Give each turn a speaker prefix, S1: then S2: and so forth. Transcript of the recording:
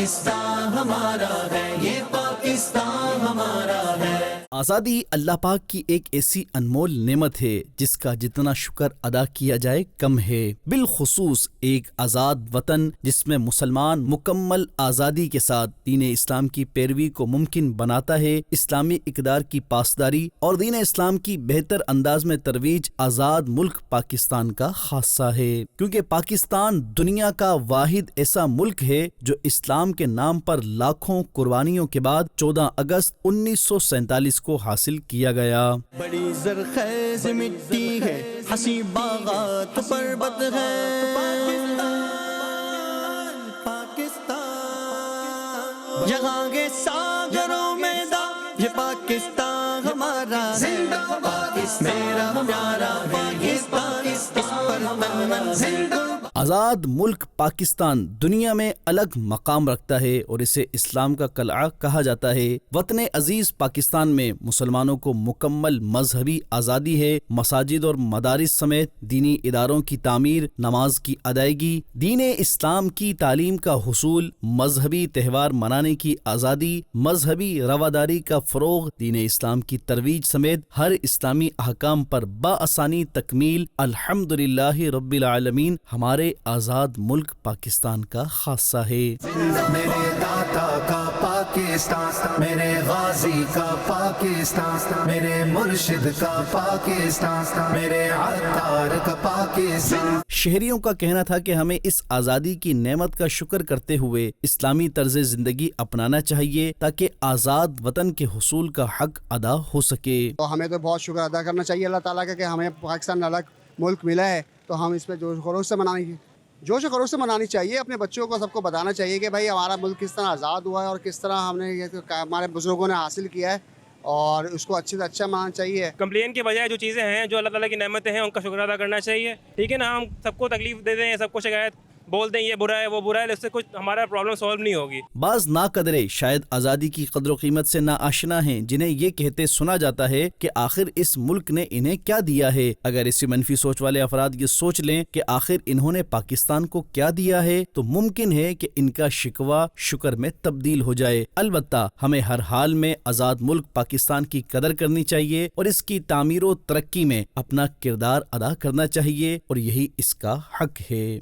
S1: پاکستان ہمارا ہے، یہ پاکستان ہمارا ہے۔
S2: آزادی اللہ پاک کی ایک ایسی انمول نعمت ہے جس کا جتنا شکر ادا کیا جائے کم ہے، بالخصوص ایک آزاد وطن جس میں مسلمان مکمل آزادی کے ساتھ دین اسلام کی پیروی کو ممکن بناتا ہے۔ اسلامی اقدار کی پاسداری اور دین اسلام کی بہتر انداز میں ترویج آزاد ملک پاکستان کا خاصہ ہے، کیونکہ پاکستان دنیا کا واحد ایسا ملک ہے جو اسلام کے نام پر لاکھوں قربانیوں کے بعد 14 اگست 1947 کو حاصل کیا گیا۔
S1: بڑی زرخیز مٹی ہے، حسین باغات پربت ہے، پاکستان یہاں کے ساگروں میں دا، یہ پاکستان ہمارا ہے، میرا پیارا ہے یہ پاکستان زندہ۔
S2: آزاد ملک پاکستان دنیا میں الگ مقام رکھتا ہے اور اسے اسلام کا قلعہ کہا جاتا ہے۔ وطن عزیز پاکستان میں مسلمانوں کو مکمل مذہبی آزادی ہے۔ مساجد اور مدارس سمیت دینی اداروں کی تعمیر، نماز کی ادائیگی، دین اسلام کی تعلیم کا حصول، مذہبی تہوار منانے کی آزادی، مذہبی رواداری کا فروغ، دین اسلام کی ترویج سمیت ہر اسلامی احکام پر بآسانی تکمیل الحمدللہ رب العالمین ہمارے آزاد ملک پاکستان کا خاصہ ہے۔
S1: میرے داتا کا پاکستان، میرے غازی کا پاکستان، میرے مرشد کا پاکستان، میرے عطار کا پاکستان۔
S2: شہریوں کا کہنا تھا کہ ہمیں اس آزادی کی نعمت کا شکر کرتے ہوئے اسلامی طرز زندگی اپنانا چاہیے تاکہ آزاد وطن کے حصول کا حق ادا ہو سکے۔
S3: تو ہمیں تو بہت شکر ادا کرنا چاہیے اللہ تعالیٰ کا کہ ہمیں پاکستان الگ ملک ملا ہے، تو ہم اس پہ جوش و خروش سے منانی چاہیے۔ اپنے بچوں کو سب کو بتانا چاہیے کہ بھائی ہمارا ملک کس طرح آزاد ہوا ہے اور کس طرح ہم نے ہمارے بزرگوں نے حاصل کیا ہے، اور اس کو اچھے سے اچھا منانا چاہیے۔
S4: کمپلین کے بجائے جو چیزیں ہیں، جو اللہ تعالیٰ کی نعمتیں ہیں، ان کا شکر ادا کرنا چاہیے، ٹھیک ہے نا۔ ہم سب کو تکلیف دے دیں، سب کو شکایت بول دیں یہ برا ہے وہ برا ہے، اس سے کچھ ہمارا پرابلم سالو نہیں ہوگی۔
S2: بعض ناقدرے شاید آزادی کی قدر و قیمت سے نا آشنا ہیں، جنہیں یہ کہتے سنا جاتا ہے کہ آخر اس ملک نے انہیں کیا دیا ہے۔ اگر اسی منفی سوچ والے افراد یہ سوچ لیں کہ آخر انہوں نے پاکستان کو کیا دیا ہے، تو ممکن ہے کہ ان کا شکوہ شکر میں تبدیل ہو جائے۔ البتہ ہمیں ہر حال میں آزاد ملک پاکستان کی قدر کرنی چاہیے اور اس کی تعمیر و ترقی میں اپنا کردار ادا کرنا چاہیے، اور یہی اس کا حق ہے۔